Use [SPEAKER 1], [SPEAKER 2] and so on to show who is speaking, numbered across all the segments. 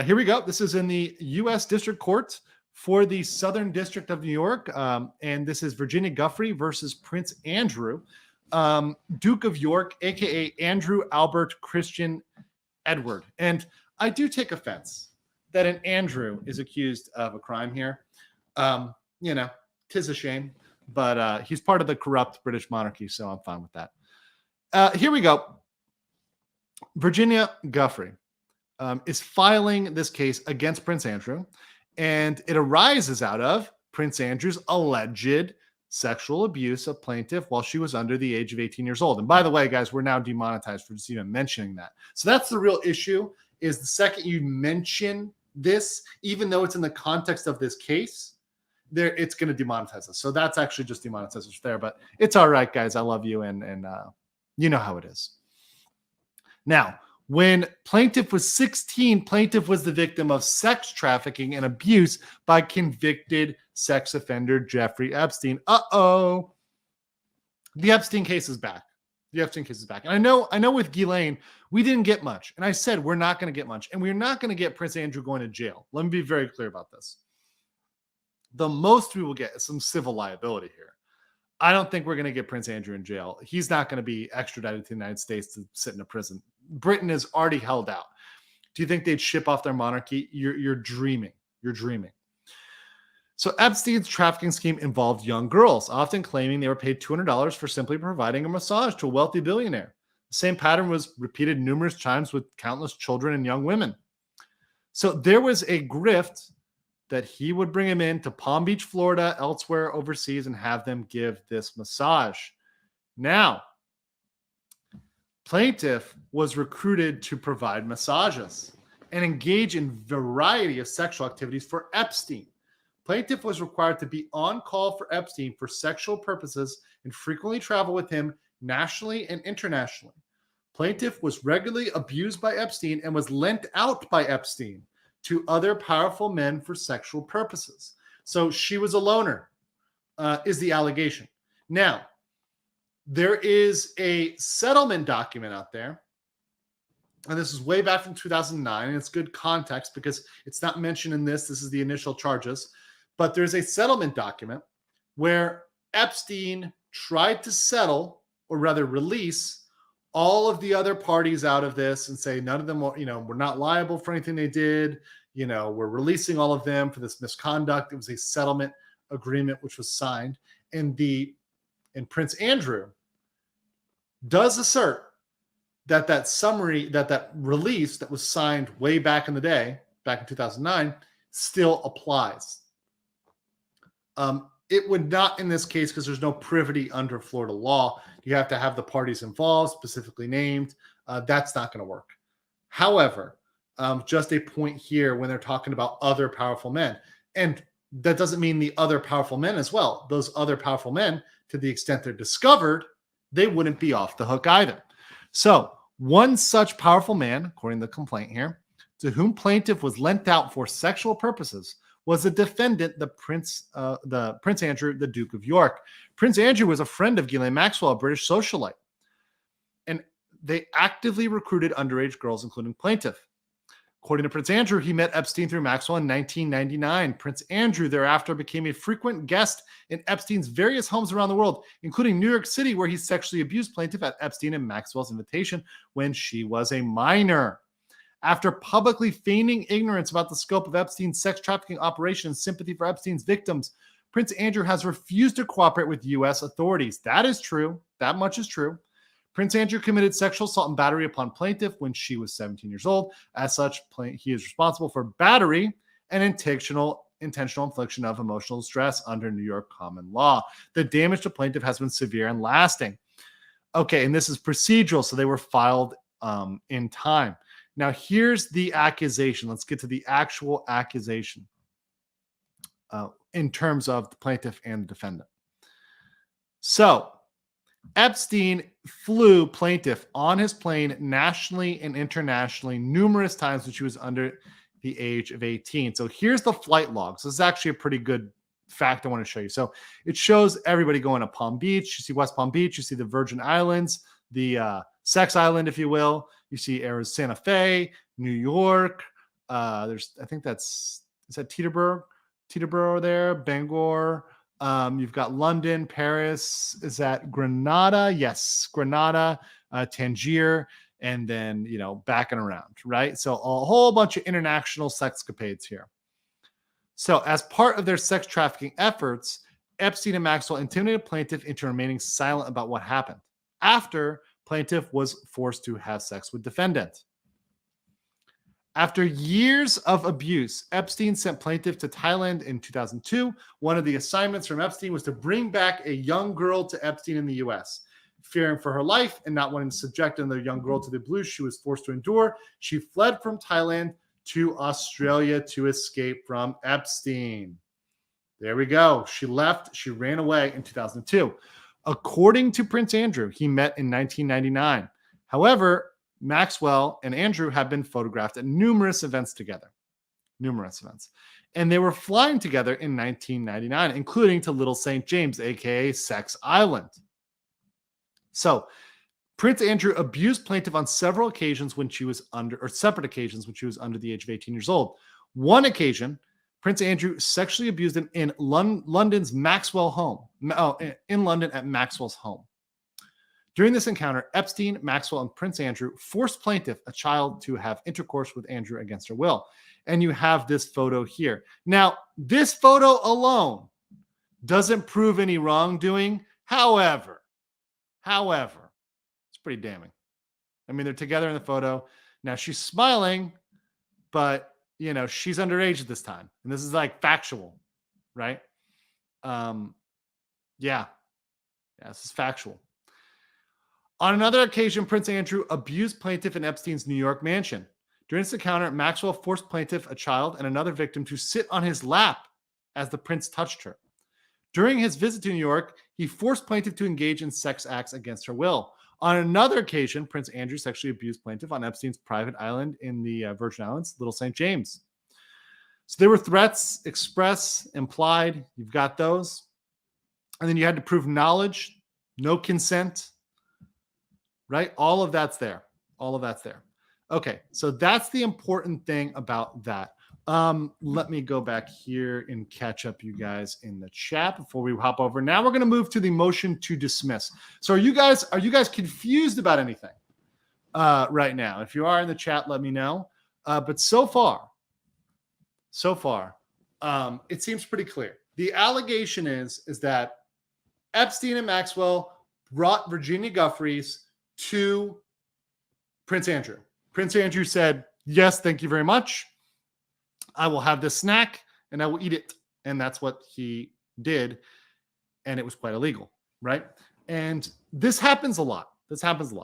[SPEAKER 1] Here we go. This is in the U.S. District Court for the Southern District of New York. And this is Virginia Giuffre versus Prince Andrew, Duke of York, a.k.a. Andrew Albert Christian Edward. And I do take offense that an Andrew is accused of a crime here. Tis a shame, but he's part of the corrupt British monarchy, so I'm fine with that. Here we go. Virginia Giuffre is filing this case against Prince Andrew, and it arises out of Prince Andrew's alleged sexual abuse of plaintiff while she was under the age of 18 years old. And by the way, guys, we're now demonetized for just even mentioning that. So that's the real issue, is the second you mention this, even though it's in the context of this case, it's going to demonetize us. So that's actually just demonetized us there, but it's all right, guys. I love you, and you know how it is. Now, when Plaintiff was 16, Plaintiff was the victim of sex trafficking and abuse by convicted sex offender Jeffrey Epstein. Uh-oh. The Epstein case is back. And I know with Ghislaine, we didn't get much. And I said we're not going to get much. And we're not going to get Prince Andrew going to jail. Let me be very clear about this. The most we will get is some civil liability here. I don't think we're going to get Prince Andrew in jail. He's not going to be extradited to the United States to sit in a prison. Britain is already held out. Do you think they'd ship off their monarchy? You're dreaming. You're dreaming. So Epstein's trafficking scheme involved young girls, often claiming they were paid $200 for simply providing a massage to a wealthy billionaire. The same pattern was repeated numerous times with countless children and young women. So there was a grift that he would bring him in to Palm Beach, Florida, elsewhere overseas, and have them give this massage. Now, Plaintiff was recruited to provide massages and engage in a variety of sexual activities for Epstein. Plaintiff was required to be on call for Epstein for sexual purposes and frequently travel with him nationally and internationally. Plaintiff was regularly abused by Epstein and was lent out by Epstein to other powerful men for sexual purposes. So she was a loner, is the allegation. Now, there is a settlement document out there, and this is way back from 2009, and it's good context because it's not mentioned in this. This is the initial charges. But there's a settlement document where Epstein tried to settle, or rather release, all of the other parties out of this and say none of them were not liable for anything they did. We're releasing all of them for this misconduct. It was a settlement agreement which was signed. And Prince Andrew does assert that summary, that release that was signed way back in the day, back in 2009, still applies. It would not in this case because there's no privity under Florida law. You have to have the parties involved, specifically named. That's not going to work. However, just a point here when they're talking about other powerful men. And that doesn't mean the other powerful men as well. Those other powerful men, to the extent they're discovered, they wouldn't be off the hook either. So one such powerful man, according to the complaint here, to whom plaintiff was lent out for sexual purposes was the defendant, the Prince Andrew, the Duke of York. Prince Andrew was a friend of Ghislaine Maxwell, a British socialite. And they actively recruited underage girls, including plaintiff. According to Prince Andrew, he met Epstein through Maxwell in 1999. Prince Andrew thereafter became a frequent guest in Epstein's various homes around the world, including New York City, where he sexually abused plaintiff at Epstein and Maxwell's invitation when she was a minor. After publicly feigning ignorance about the scope of Epstein's sex trafficking operation and sympathy for Epstein's victims, Prince Andrew has refused to cooperate with U.S. authorities. That is true. That much is true. Prince Andrew committed sexual assault and battery upon plaintiff when she was 17 years old. As such, he is responsible for battery and intentional infliction of emotional distress under New York common law. The damage to plaintiff has been severe and lasting. Okay, and this is procedural, so they were filed in time. Now, here's the accusation. Let's get to the actual accusation in terms of the plaintiff and the defendant. So, Epstein flew plaintiff on his plane nationally and internationally numerous times when she was under the age of 18. So here's the flight logs. This is actually a pretty good fact I want to show you. So it shows everybody going to Palm Beach. You see West Palm Beach. You see the Virgin Islands, the Sex Island, if you will. You see Santa Fe, New York, I think is that Teterboro there, Bangor. You've got London, Paris. Is that Granada? Yes, Granada, Tangier, and then, back and around, right? So a whole bunch of international sexcapades here. So as part of their sex trafficking efforts, Epstein and Maxwell intimidated Plaintiff into remaining silent about what happened after Plaintiff was forced to have sex with defendant. After years of abuse, Epstein sent Plaintiff to Thailand in 2002. One of the assignments from Epstein was to bring back a young girl to Epstein in the U.S. Fearing for her life and not wanting to subject another young girl to the abuse she was forced to endure, she fled from Thailand to Australia to escape from Epstein. There we go. She left. She ran away in 2002. According to Prince Andrew, he met in 1999. However, Maxwell and Andrew have been photographed at numerous events together. Numerous events. And they were flying together in 1999, including to Little St. James, aka Sex Island. So, Prince Andrew abused Plaintiff on several occasions when she was separate occasions when she was under the age of 18 years old. One occasion, Prince Andrew sexually abused him in London's Maxwell home. In London at Maxwell's home. During this encounter, Epstein, Maxwell, and Prince Andrew forced Plaintiff, a child, to have intercourse with Andrew against her will. And you have this photo here. Now, this photo alone doesn't prove any wrongdoing. However, it's pretty damning. I mean, they're together in the photo. Now, she's smiling, but, she's underage at this time. And this is like factual, right? Yeah, this is factual. On another occasion, Prince Andrew abused Plaintiff in Epstein's New York mansion. During this encounter, Maxwell forced Plaintiff, a child, and another victim to sit on his lap as the prince touched her. During his visit to New York, he forced Plaintiff to engage in sex acts against her will. On another occasion, Prince Andrew sexually abused Plaintiff on Epstein's private island in the Virgin Islands, Little St. James. So there were threats, express, implied. You've got those. And then you had to prove knowledge, no consent, right? All of that's there. Okay, so that's the important thing about that. Let me go back here and catch up you guys in the chat before we hop over. Now we're going to move to the motion to dismiss. So are you guys confused about anything right now? If you are in the chat, let me know. But so far, it seems pretty clear. The allegation is that Epstein and Maxwell brought Virginia Giuffres to Prince Andrew. Prince Andrew said, yes, thank you very much. I will have this snack and I will eat it. And that's what he did. And it was quite illegal, right? And this happens a lot.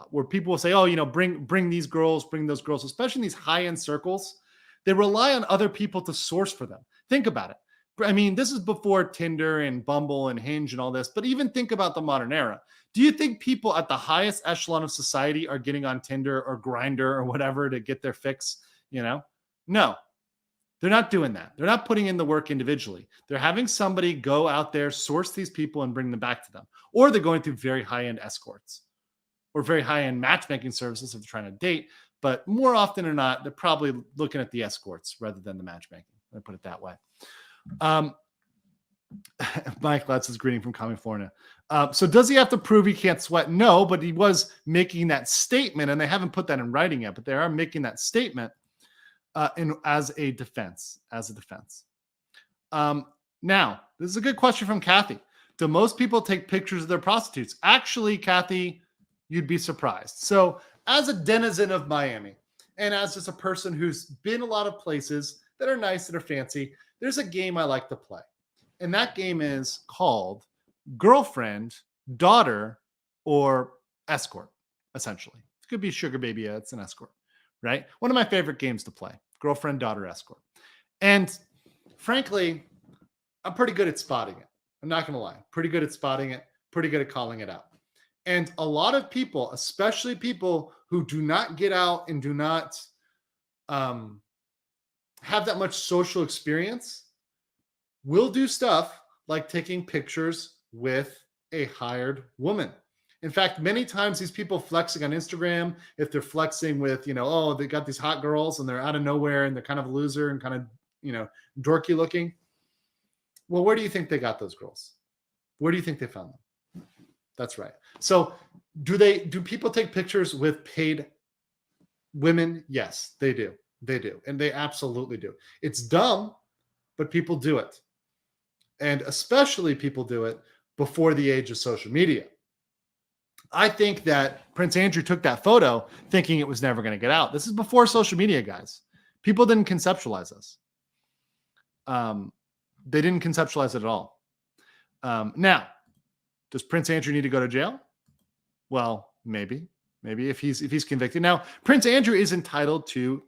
[SPEAKER 1] Where people will say, oh, bring these girls, bring those girls, especially in these high-end circles. They rely on other people to source for them. Think about it. I mean, this is before Tinder and Bumble and Hinge and all this, but even think about the modern era. Do you think people at the highest echelon of society are getting on Tinder or Grindr or whatever to get their fix? No, they're not doing that. They're not putting in the work individually. They're having somebody go out there, source these people and bring them back to them. Or they're going through very high-end escorts or very high-end matchmaking services if they're trying to date. But more often than not, they're probably looking at the escorts rather than the matchmaking. Let me put it that way. Mike Letts is greeting from California. So does he have to prove he can't sweat? No, but he was making that statement, and they haven't put that in writing yet, but they are making that statement as a defense. Now, this is a good question from Kathy. Do most people take pictures of their prostitutes? Actually, Kathy, you'd be surprised. So as a denizen of Miami, and as just a person who's been a lot of places that are nice, that are fancy, there's a game I like to play. And that game is called girlfriend, daughter, or escort, essentially. It could be sugar baby, yeah, it's an escort, right? One of my favorite games to play, girlfriend, daughter, escort. And frankly, I'm pretty good at spotting it. I'm not going to lie. Pretty good at spotting it, pretty good at calling it out. And a lot of people, especially people who do not get out and do not have that much social experience, will do stuff like taking pictures with a hired woman. In fact, many times these people flexing on Instagram, if they're flexing with, oh, they got these hot girls and they're out of nowhere and they're kind of a loser and kind of, dorky looking. Well, where do you think they got those girls? Where do you think they found them? That's right. So do people take pictures with paid women? Yes, they do. They do. And they absolutely do. It's dumb, but people do it. And especially people do it before the age of social media. I think that Prince Andrew took that photo thinking it was never going to get out. This is before social media, guys. People didn't conceptualize this. They didn't conceptualize it at all. Now, does Prince Andrew need to go to jail? Well, maybe if he's convicted. Now, Prince Andrew is entitled to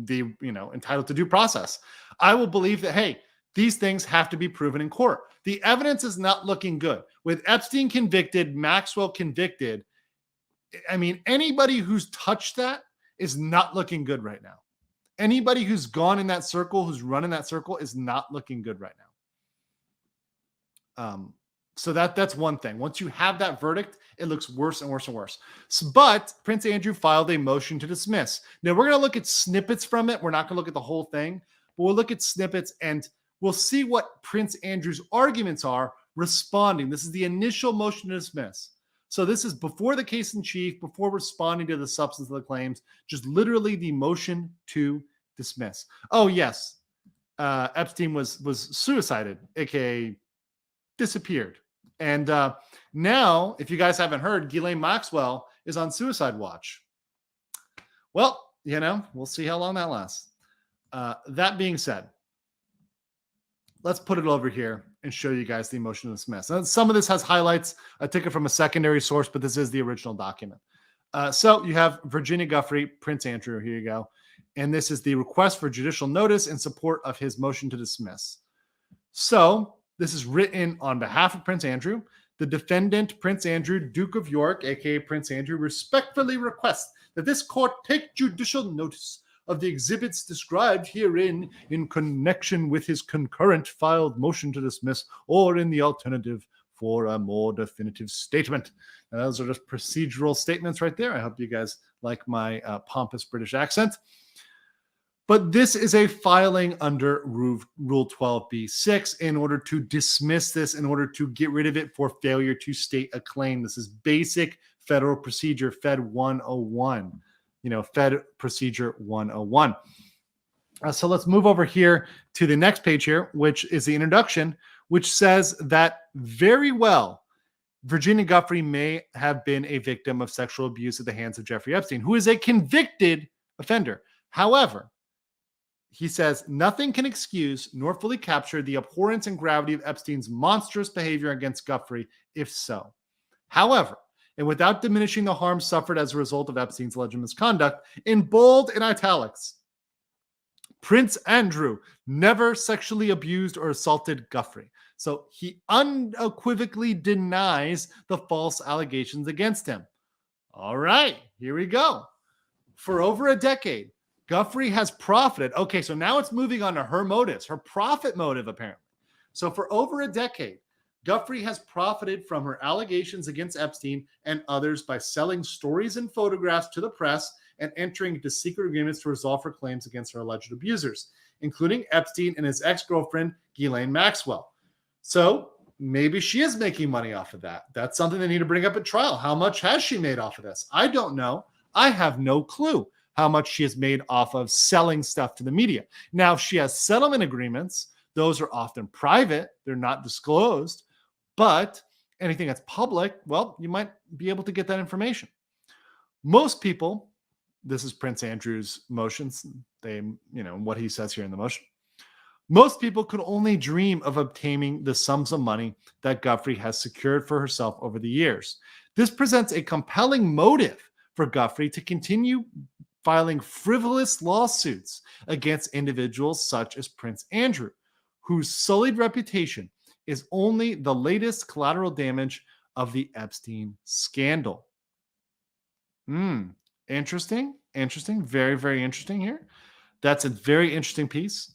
[SPEAKER 1] due process. I will believe that, hey, these things have to be proven in court. The evidence is not looking good. With Epstein convicted, Maxwell convicted, I mean, anybody who's touched that is not looking good right now. Anybody who's gone in that circle, who's run in that circle, is not looking good right now. So that's one thing. Once you have that verdict, it looks worse and worse and worse. But Prince Andrew filed a motion to dismiss. Now, we're going to look at snippets from it. We're not going to look at the whole thing, but we'll look at snippets and we'll see what Prince Andrew's arguments are responding. This is the initial motion to dismiss. So this is before the case in chief, before responding to the substance of the claims, just literally the motion to dismiss. Oh, yes. Epstein was suicided, aka disappeared. And now, if you guys haven't heard, Ghislaine Maxwell is on suicide watch. Well, we'll see how long that lasts. That being said, let's put it over here and show you guys the motion to dismiss. And some of this has highlights. I took it from a secondary source, but this is the original document. So you have Virginia Giuffre, Prince Andrew. Here you go. And this is the request for judicial notice in support of his motion to dismiss. So this is written on behalf of Prince Andrew. The defendant, Prince Andrew, Duke of York, aka Prince Andrew, respectfully requests that this court take judicial notice of the exhibits described herein in connection with his concurrent filed motion to dismiss, or in the alternative for a more definitive statement. Now, those are just procedural statements right there. I hope you guys like my pompous British accent. But this is a filing under Rule 12b-6 in order to dismiss this, in order to get rid of it for failure to state a claim. This is basic federal procedure, Fed 101. Fed Procedure 101. So let's move over here to the next page here, which is the introduction, which says that very well, Virginia Giuffre may have been a victim of sexual abuse at the hands of Jeffrey Epstein, who is a convicted offender. However, he says nothing can excuse nor fully capture the abhorrence and gravity of Epstein's monstrous behavior against Giuffre, if so. However, and without diminishing the harm suffered as a result of Epstein's alleged misconduct, in bold and italics, Prince Andrew never sexually abused or assaulted Giuffre. So he unequivocally denies the false allegations against him. All right, here we go. For over a decade, Giuffre has profited. Okay, so now it's moving on to her motives, her profit motive, apparently. So for over a decade, Giuffre has profited from her allegations against Epstein and others by selling stories and photographs to the press and entering into secret agreements to resolve her claims against her alleged abusers, including Epstein and his ex-girlfriend, Ghislaine Maxwell. So maybe she is making money off of that. That's something they need to bring up at trial. How much has she made off of this? I don't know. I have no clue how much she has made off of selling stuff to the media. Now, if she has settlement agreements, those are often private. They're not disclosed. But anything that's public, well, you might be able to get that information. Most people, this is Prince Andrew's motions, what he says here in the motion. Most people could only dream of obtaining the sums of money that Giuffre has secured for herself over the years. This presents a compelling motive for Giuffre to continue filing frivolous lawsuits against individuals such as Prince Andrew, whose sullied reputation is only the latest collateral damage of the Epstein scandal. Interesting. Very, very interesting here. That's a very interesting piece.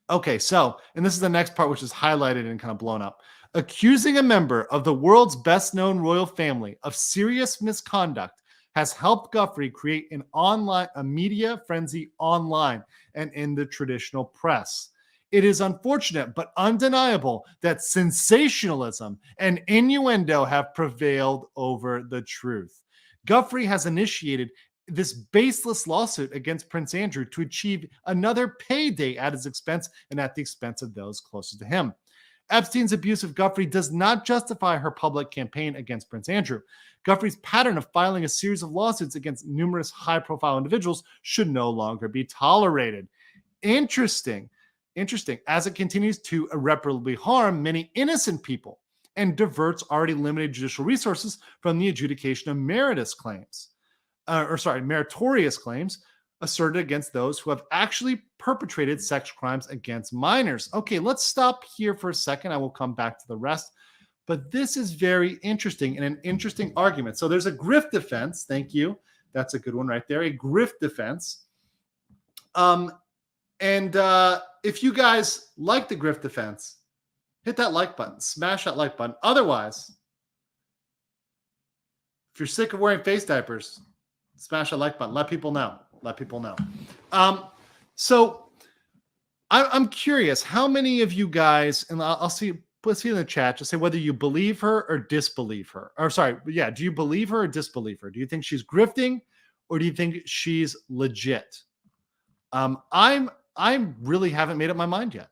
[SPEAKER 1] Okay, so, and this is the next part, which is highlighted and kind of blown up. Accusing a member of the world's best-known royal family of serious misconduct has helped Guthrie create a media frenzy online and in the traditional press. It is unfortunate but undeniable that sensationalism and innuendo have prevailed over the truth. Guthrie has initiated this baseless lawsuit against Prince Andrew to achieve another payday at his expense and at the expense of those closest to him. Epstein's abuse of Guthrie does not justify her public campaign against Prince Andrew. Guthrie's pattern of filing a series of lawsuits against numerous high-profile individuals should no longer be tolerated. Interesting, as it continues to irreparably harm many innocent people and diverts already limited judicial resources from the adjudication of meritorious claims asserted against those who have actually perpetrated sex crimes against minors. Okay, let's stop here for a second. I will come back to the rest. But this is very interesting and an interesting argument. So there's a grift defense. Thank you. That's a good one right there. A grift defense. If you guys like the grift defense, hit that like button. Smash that like button. Otherwise, if you're sick of wearing face diapers, smash that like button. Let people know. So I'm curious, how many of you guys, and I'll see, let's see in the chat, just say whether you believe her or disbelieve her. Do you believe her or disbelieve her? Do you think she's grifting or do you think she's legit? I really haven't made up my mind yet.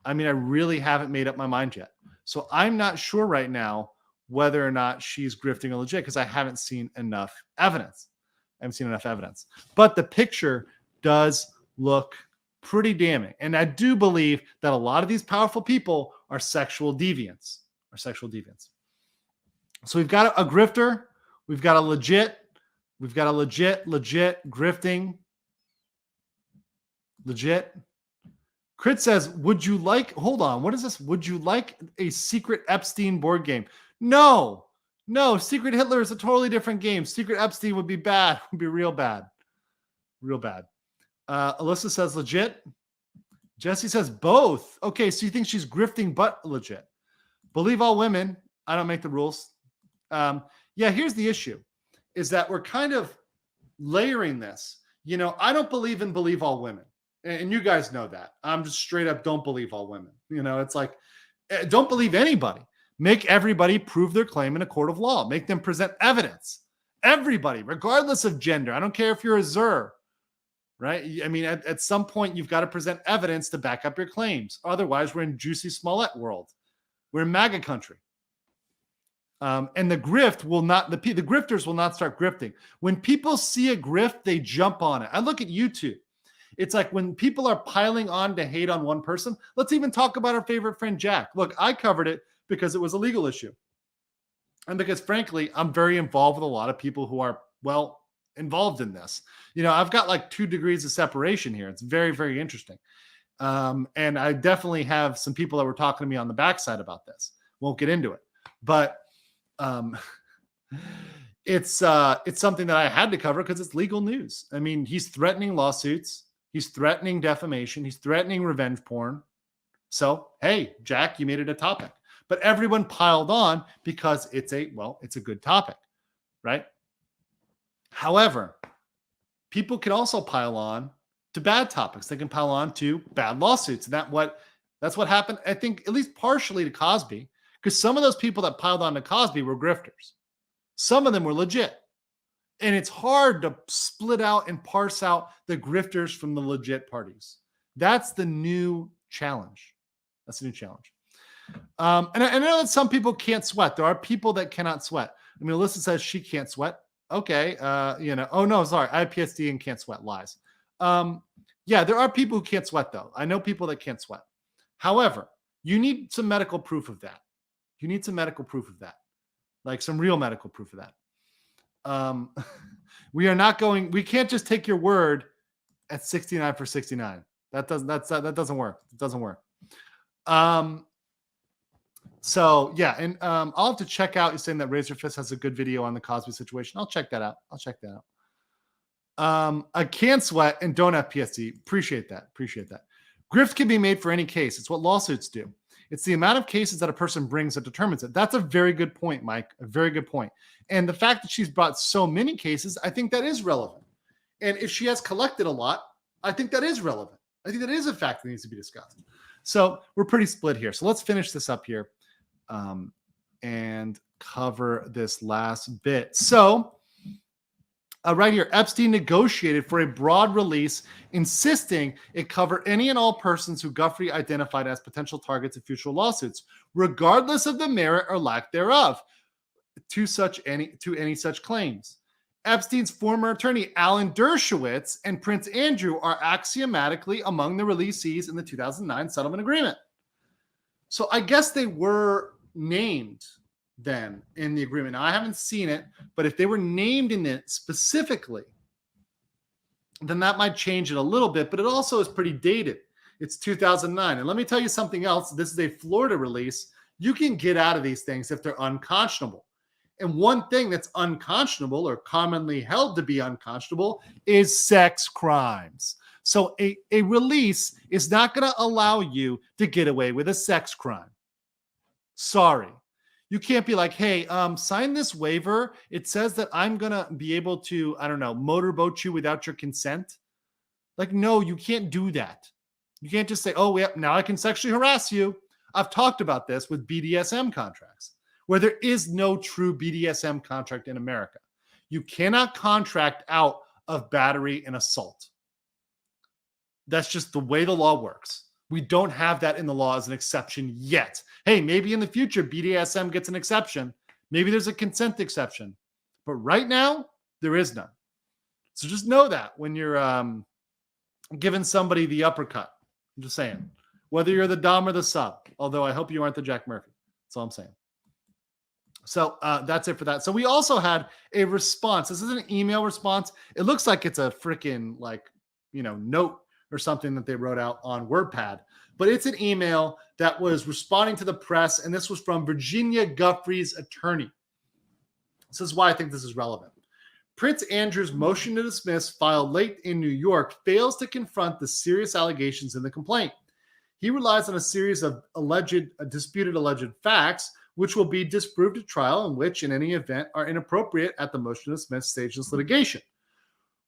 [SPEAKER 1] I really haven't made up my mind yet. So I'm not sure right now whether or not she's grifting or legit because I haven't seen enough evidence. But the picture does look pretty damning. And I do believe that a lot of these powerful people are sexual deviants. So we've got a grifter, we've got a legit grifting. Legit. Crit says, what is this? Would you like a secret Epstein board game? No, Secret Hitler is a totally different game. Secret Epstein would be bad. Would be real bad. Alyssa says legit. Jesse says both. Okay, so you think she's grifting but legit. Believe all women. I don't make the rules. Here's the issue, is that we're kind of layering this. I don't believe in believe all women. And you guys know that. I'm just straight up don't believe all women. It's like, don't believe anybody. Make everybody prove their claim in a court of law. Make them present evidence. Everybody, regardless of gender. I don't care if you're a Zer, right? At some point, you've got to present evidence to back up your claims. Otherwise, we're in Juicy Smollett world. We're in MAGA country. And the grifters will not start grifting. When people see a grift, they jump on it. I look at YouTube. It's like when people are piling on to hate on one person, let's even talk about our favorite friend, Jack. Look, I covered it because it was a legal issue. And because, frankly, I'm very involved with a lot of people who are, involved in this. I've got like 2 degrees of separation here. It's very, very interesting. And I definitely have some people that were talking to me on the backside about this. Won't get into it. But it's something that I had to cover because it's legal news. He's threatening lawsuits. He's threatening defamation. He's threatening revenge porn. So, hey, Jack, you made it a topic. But everyone piled on because it's a good topic, right? However, people can also pile on to bad topics. They can pile on to bad lawsuits. And that's what happened, I think, at least partially to Cosby, because some of those people that piled on to Cosby were grifters. Some of them were legit. And it's hard to split out and parse out the grifters from the legit parties. That's the new challenge. And I know that some people can't sweat. There are people that cannot sweat. Alyssa says she can't sweat. Okay. Oh no, sorry. I have PTSD and can't sweat. Lies. There are people who can't sweat though. I know people that can't sweat. However, you need some medical proof of that. Like some real medical proof of that. We can't just take your word at 69 for 69. That doesn't work. I'll have to check out. You're saying that Razor Fist has a good video on the Cosby situation. I'll check that out. I can sweat and don't have PTSD. Appreciate that. Grift can be made for any case. It's what lawsuits do. It's the amount of cases that a person brings that determines it. That's a very good point, Mike. A very good point. And the fact that she's brought so many cases, I think that is relevant. And if she has collected a lot, I think that is relevant. I think that is a fact that needs to be discussed. So we're pretty split here. So let's finish this up here and cover this last bit. So right here, Epstein negotiated for a broad release, insisting it cover any and all persons who Guthrie identified as potential targets of future lawsuits, regardless of the merit or lack thereof, to any such claims. Epstein's former attorney, Alan Dershowitz, and Prince Andrew are axiomatically among the releasees in the 2009 settlement agreement. So I guess they were named then in the agreement. Now, I haven't seen it, but if they were named in it specifically, then that might change it a little bit, but it also is pretty dated. It's 2009. And let me tell you something else. This is a Florida release. You can get out of these things if they're unconscionable. And one thing that's unconscionable or commonly held to be unconscionable is sex crimes. So a release is not going to allow you to get away with a sex crime. Sorry. You can't be like, hey, sign this waiver. It says that I'm going to be able to, I don't know, motorboat you without your consent. Like, no, you can't do that. You can't just say, oh, yeah, now I can sexually harass you. I've talked about this with BDSM contracts, where there is no true BDSM contract in America. You cannot contract out of battery and assault. That's just the way the law works. We don't have that in the law as an exception yet. Hey, maybe in the future, BDSM gets an exception. Maybe there's a consent exception. But right now, there is none. So just know that when you're giving somebody the uppercut. I'm just saying. Whether you're the dom or the sub. Although I hope you aren't the Jack Murphy. That's all I'm saying. So that's it for that. So we also had a response. This is an email response. It looks like it's a freaking note or something that they wrote out on WordPad. But it's an email that was responding to the press, and this was from Virginia Guthrie's attorney. This is why I think this is relevant. Prince Andrew's motion to dismiss, filed late in New York, fails to confront the serious allegations in the complaint. He relies on a series of disputed alleged facts, which will be disproved at trial and which, in any event, are inappropriate at the motion to dismiss stage of this litigation.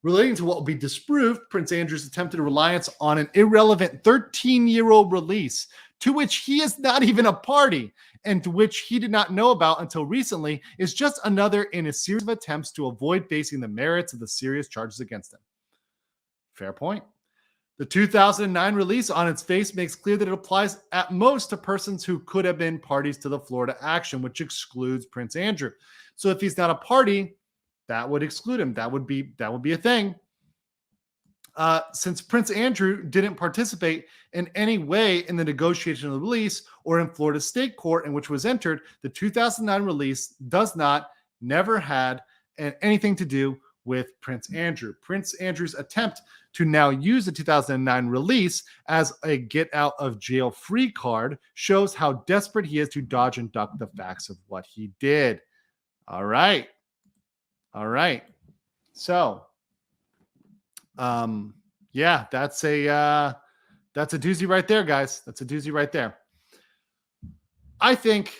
[SPEAKER 1] Relating to what will be disproved, Prince Andrew's attempted reliance on an irrelevant 13-year-old release to which he is not even a party and to which he did not know about until recently is just another in a series of attempts to avoid facing the merits of the serious charges against him. Fair point. The 2009 release on its face makes clear that it applies at most to persons who could have been parties to the Florida action, which excludes Prince Andrew. So if he's not a party, that would exclude him. That would be a thing. Since Prince Andrew didn't participate in any way in the negotiation of the release or in Florida state court in which it was entered, the 2009 release never had anything to do with Prince Andrew. Prince Andrew's attempt to now use the 2009 release as a get out of jail free card shows how desperate he is to dodge and duck the facts of what he did. All right. So, yeah, that's a doozy right there, guys. That's a doozy right there. I think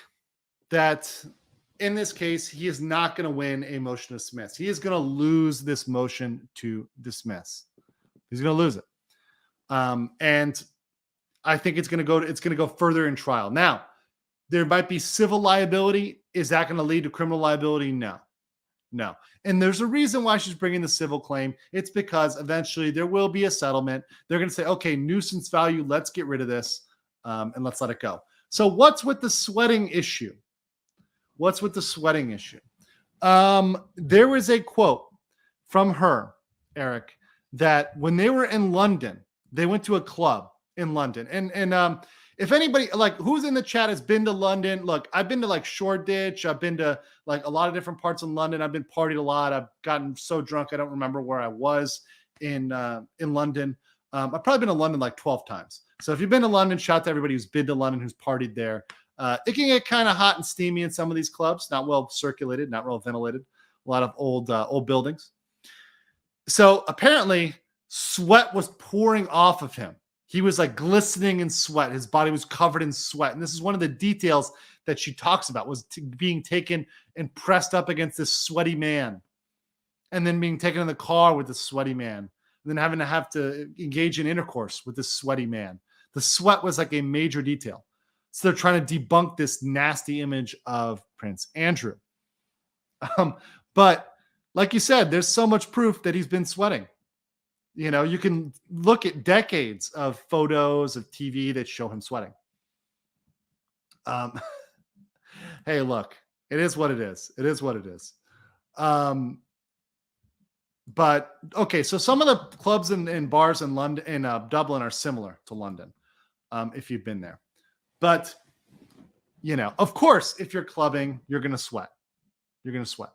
[SPEAKER 1] that in this case, he is not going to win a motion to dismiss. He is going to lose this motion to dismiss. He's going to lose it. And I think it's going to go further in trial. Now, there might be civil liability. Is that going to lead to criminal liability? No. And there's a reason why she's bringing the civil claim. It's because eventually there will be a settlement. They're going to say, okay, nuisance value, let's get rid of this and let's let it go. So what's with the sweating issue? There was a quote from her, Eric, that when they were in London, they went to a club in London. And if anybody, like, who's in the chat has been to London, look, I've been to like Shoreditch. I've been to like a lot of different parts of London. I've been partied a lot. I've gotten so drunk I don't remember where I was in London. I've probably been to London like 12 times. So if you've been to London, shout out to everybody who's been to London, who's partied there. It can get kind of hot and steamy in some of these clubs. Not well circulated, not well ventilated. A lot of old buildings. So apparently sweat was pouring off of him. He was like glistening in sweat. His body was covered in sweat. And this is one of the details that she talks about, was being taken and pressed up against this sweaty man, and then being taken in the car with this sweaty man, and then having to engage in intercourse with this sweaty man. The sweat was like a major detail. So they're trying to debunk this nasty image of Prince Andrew. But like you said, there's so much proof that he's been sweating. You know, you can look at decades of photos of TV that show him sweating. Hey, look, it is what it is. It is what it is. But okay, so some of the clubs and bars in London, in Dublin, are similar to London, if you've been there. But, you know, of course, if you're clubbing, you're going to sweat. You're going to sweat.